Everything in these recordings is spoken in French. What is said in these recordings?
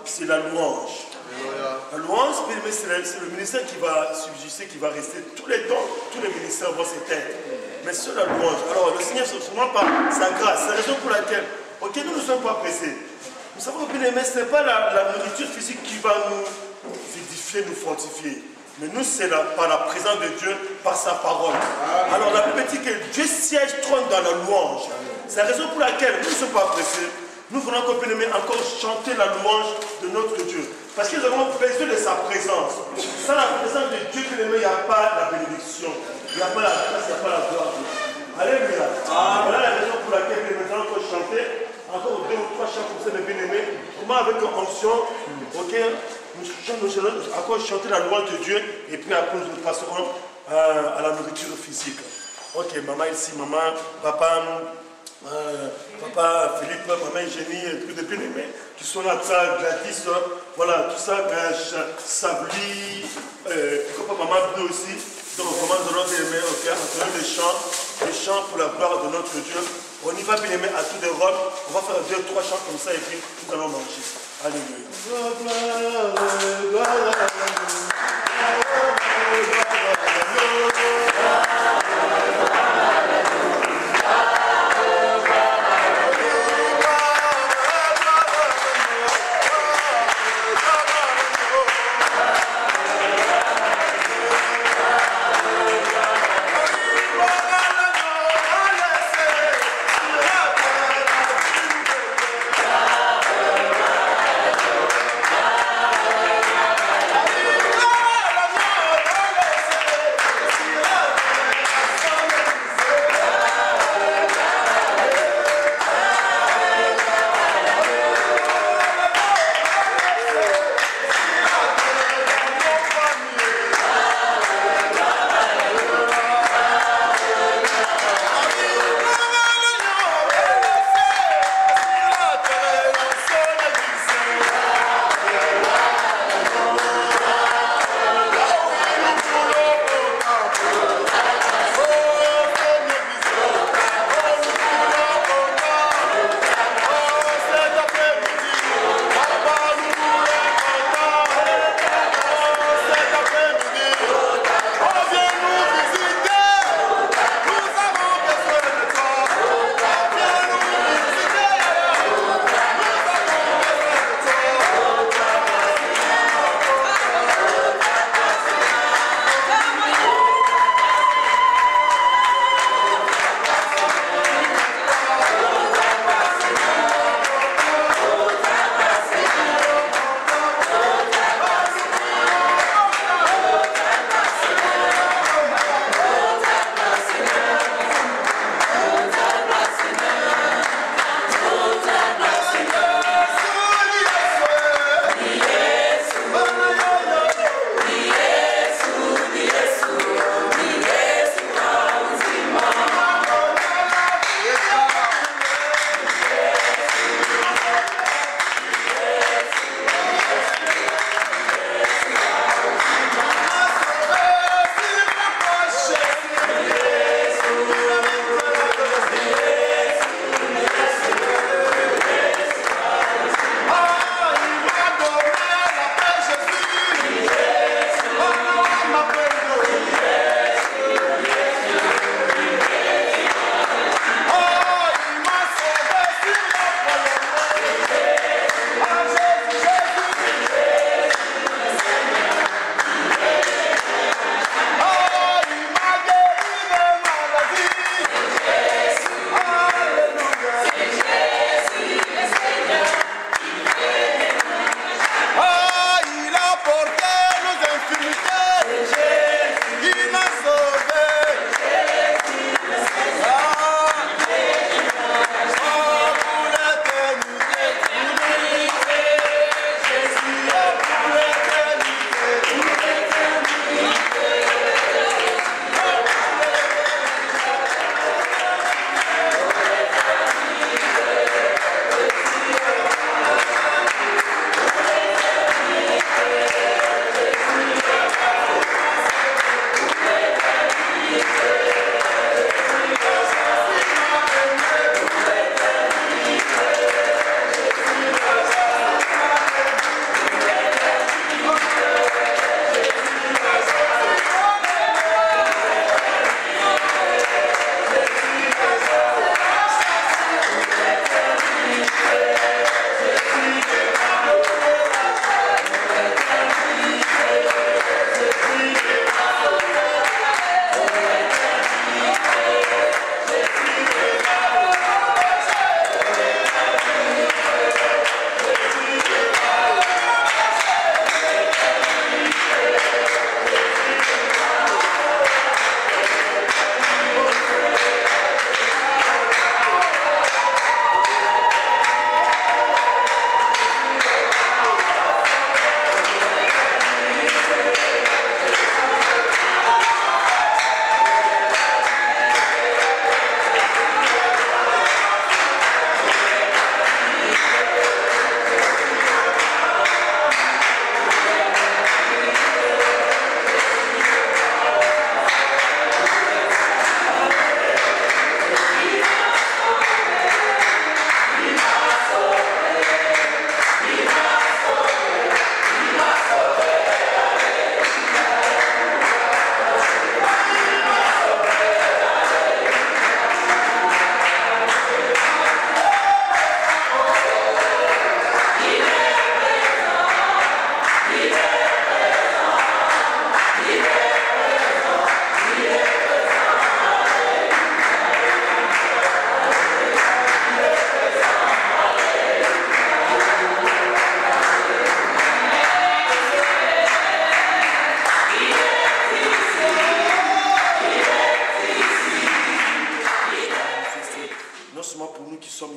C'est la louange. La louange, c'est le ministère qui va subsister, qui va rester tous les temps, tous les ministères vont s'éteindre. Mais c'est la louange. Alors le Seigneur, seulement par sa grâce, c'est la raison pour laquelle, ok, nous ne sommes pas pressés. Nous savons que bien aimé, ce n'est pas la nourriture physique qui va nous édifier, nous fortifier. Mais nous, c'est par la présence de Dieu, par sa parole. Alors la Bible dit que Dieu siège, trône dans la louange. C'est la raison pour laquelle nous ne sommes pas pressés. Nous voulons encore chanter la louange de notre Dieu. Parce que nous avons besoin de sa présence. Sans la présence de Dieu, il n'y a pas la bénédiction. Il n'y a pas la grâce, il n'y a pas la gloire. Alléluia. Voilà la raison pour laquelle nous allons encore chanter. Encore 2 ou 3 chants comme ça de bien-aimés. Comment avec une onction, ok, nous allons encore chanter la louange de Dieu. Et puis après nous passerons à la nourriture physique. Ok, maman ici, maman, papa. Papa Philippe, maman Eugénie, et tous les bien-aimés qui sont là, ça, Gladys, voilà, tout ça, Sabli, papa, maman Bleu aussi. Donc, vraiment, nous allons bien-aimés, ok, entendre les chants pour la gloire de notre Dieu. On y va bien-aimés à tout de rôle. On va faire 2 ou 3 chants comme ça et puis nous allons manger. Alléluia. Yeah.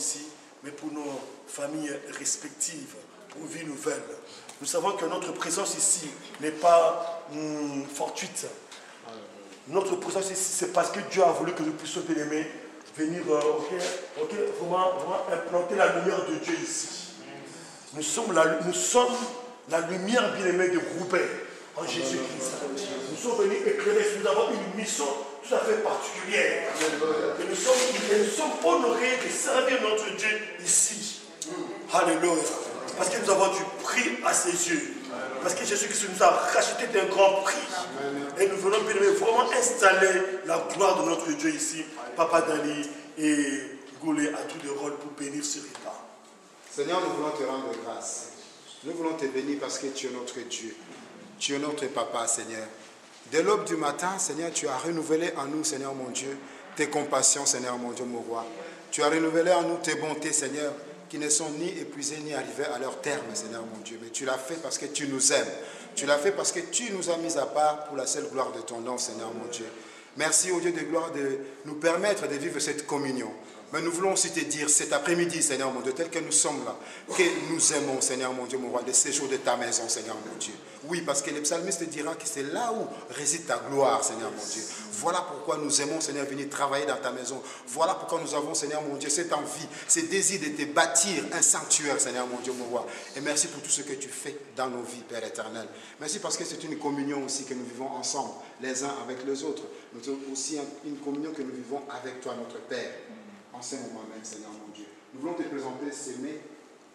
ici, mais pour nos familles respectives, pour vie nouvelle. Nous savons que notre présence ici n'est pas fortuite. Notre présence ici, c'est parce que Dieu a voulu que nous puissions, bien aimés, venir vraiment implanter la lumière de Dieu ici. Nous sommes la lumière, bien aimée, de Roubaix en Jésus-Christ. Nous sommes venus éclairer, nous avons une mission tout à fait particulière. Et nous sommes honorés de servir notre Dieu ici. Alléluia. Parce que nous avons du prix à ses yeux. Parce que Jésus-Christ nous a racheté d'un grand prix. Et nous venons bien vraiment installer la gloire de notre Dieu ici. Papa Dali et Goulé à tous les rôles pour bénir ce repas. Seigneur, nous voulons te rendre grâce. Nous voulons te bénir parce que tu es notre Dieu. Tu es notre Papa, Seigneur. Dès l'aube du matin, Seigneur, tu as renouvelé en nous, Seigneur mon Dieu, tes compassions, Seigneur mon Dieu, mon roi. Tu as renouvelé en nous tes bontés, Seigneur, qui ne sont ni épuisées ni arrivées à leur terme, Seigneur mon Dieu. Mais tu l'as fait parce que tu nous aimes. Tu l'as fait parce que tu nous as mis à part pour la seule gloire de ton nom, Seigneur mon Dieu. Merci au Dieu de gloire de nous permettre de vivre cette communion. Mais nous voulons aussi te dire cet après-midi, Seigneur mon Dieu, tel que nous sommes là, que nous aimons, Seigneur mon Dieu, mon roi, le séjour de ta maison, Seigneur mon Dieu. Oui, parce que le psalmiste dira que c'est là où réside ta gloire, Seigneur mon Dieu. Voilà pourquoi nous aimons, Seigneur, venir travailler dans ta maison. Voilà pourquoi nous avons, Seigneur mon Dieu, cette envie, ce désir de te bâtir un sanctuaire, Seigneur mon Dieu, mon roi. Et merci pour tout ce que tu fais dans nos vies, Père éternel. Merci parce que c'est une communion aussi que nous vivons ensemble, les uns avec les autres. Nous avons aussi une communion que nous vivons avec toi, notre Père. En ce moment même, Seigneur mon Dieu. Nous voulons te présenter ces mets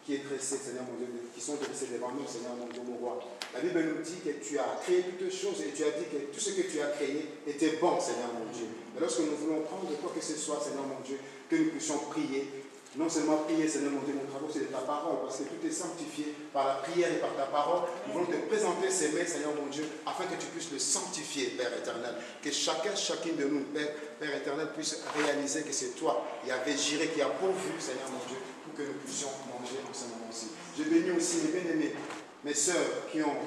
qui est dressé, Seigneur mon Dieu, qui sont dressés devant nous, Seigneur mon Dieu, mon roi. La Bible nous dit que tu as créé toutes choses et tu as dit que tout ce que tu as créé était bon, Seigneur mon Dieu. Mais lorsque nous voulons prendre quoi que ce soit, Seigneur mon Dieu, que nous puissions prier, non seulement prier, Seigneur mon Dieu, mon travail, c'est de ta parole, parce que tout est sanctifié par la prière et par ta parole. Nous voulons te présenter ces mets, Seigneur mon Dieu, afin que tu puisses le sanctifier, Père éternel. Que chacune de nous, Père éternel, puisse réaliser que c'est toi, Yahvé Jireh, qui a pourvu, Seigneur mon Dieu, pour que nous puissions manger en ce moment-ci. Je bénis aussi mes bien-aimés, mes sœurs qui ont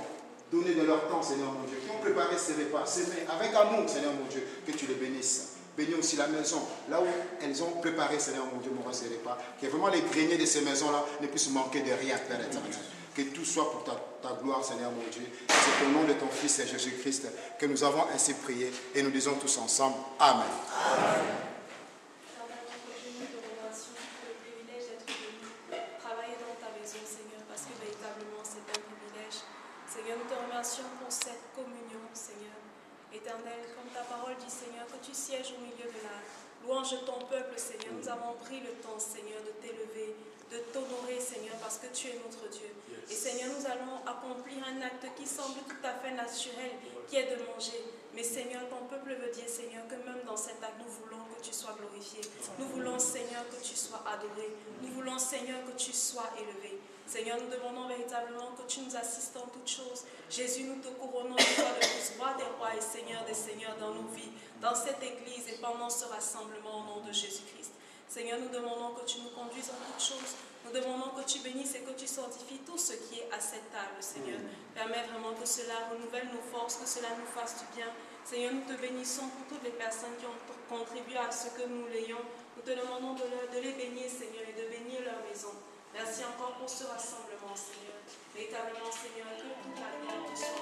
donné de leur temps, Seigneur mon Dieu, qui ont préparé ces repas, ces mets avec amour, Seigneur mon Dieu, que tu les bénisses. Bénis aussi la maison, là où elles ont préparé, Seigneur mon Dieu, mon roi, ces repas. Que vraiment les greniers de ces maisons-là ne puissent manquer de rien, Père éternel. Que tout soit pour ta gloire, Seigneur mon Dieu. C'est au nom de ton Fils, Jésus-Christ, que nous avons ainsi prié et nous disons tous ensemble, Amen. Amen. Seigneur, nous te remercions pour cette communion, Seigneur. Éternel, comme ta parole dit, Seigneur, que tu sièges au milieu de la louange de ton peuple, Seigneur. Nous avons pris le temps, Seigneur, de t'élever, de t'honorer, Seigneur, parce que tu es notre Dieu. Et Seigneur, nous allons accomplir un acte qui semble tout à fait naturel, qui est de manger. Mais Seigneur, ton peuple veut dire, Seigneur, que même dans cet acte, nous voulons que tu sois glorifié. Nous voulons, Seigneur, que tu sois adoré. Nous voulons, Seigneur, que tu sois élevé. Seigneur, nous demandons véritablement que tu nous assistes en toutes choses. Jésus, nous te couronnons de toi de plus, roi des rois et Seigneur des seigneurs dans nos vies, dans cette église et pendant ce rassemblement au nom de Jésus-Christ. Seigneur, nous demandons que tu nous conduises en toutes choses. Nous demandons que tu bénisses et que tu sanctifies tout ce qui est à cette table, Seigneur. Permets vraiment que cela renouvelle nos forces, que cela nous fasse du bien. Seigneur, nous te bénissons pour toutes les personnes qui ont contribué à ce que nous l'ayons. Nous te demandons de les bénir, Seigneur, et de bénir leur maison. Merci encore pour ce rassemblement, Seigneur. Véritablement, Seigneur, que toute la gloire te soit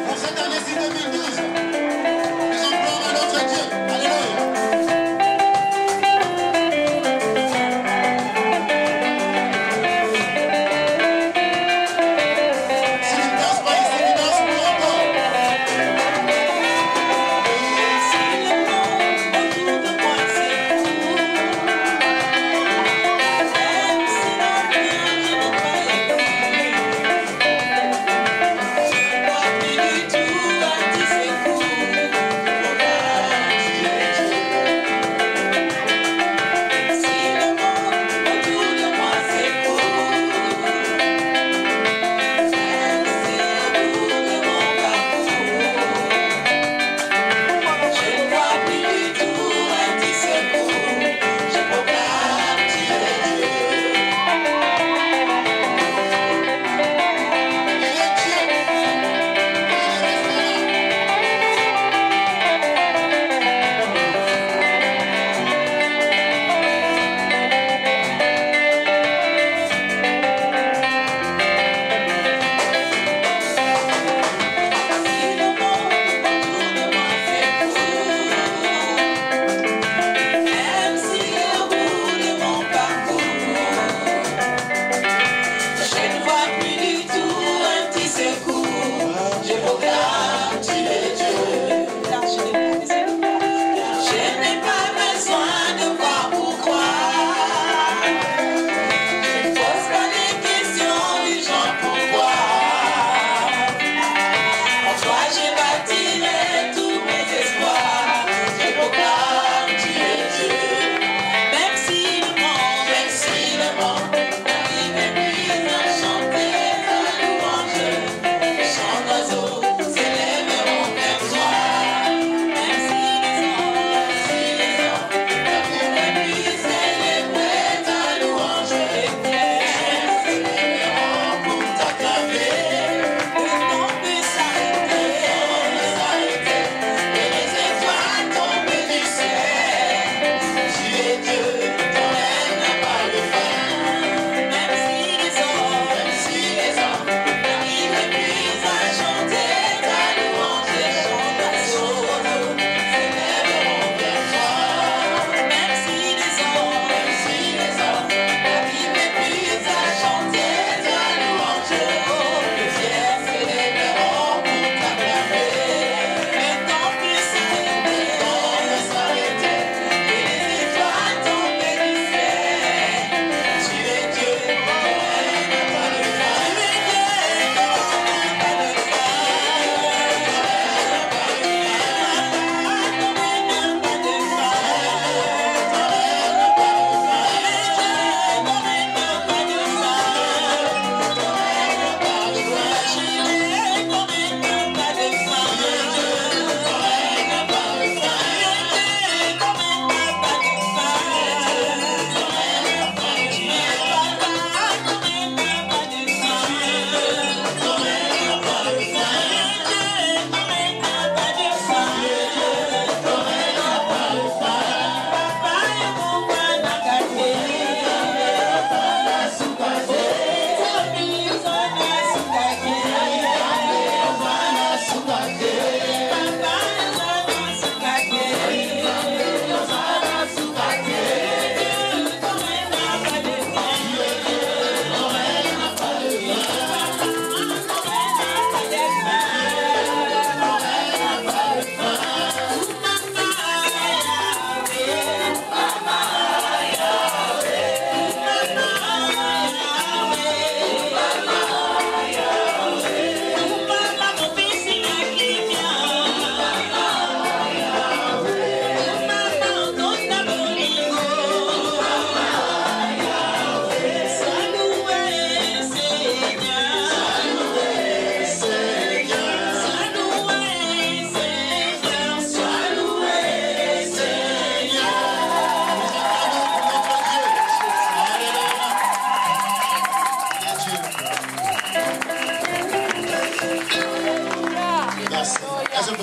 Pour cette année-ci 2012, nous implorons à notre Dieu. Alléluia.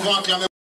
pouvons acclamer.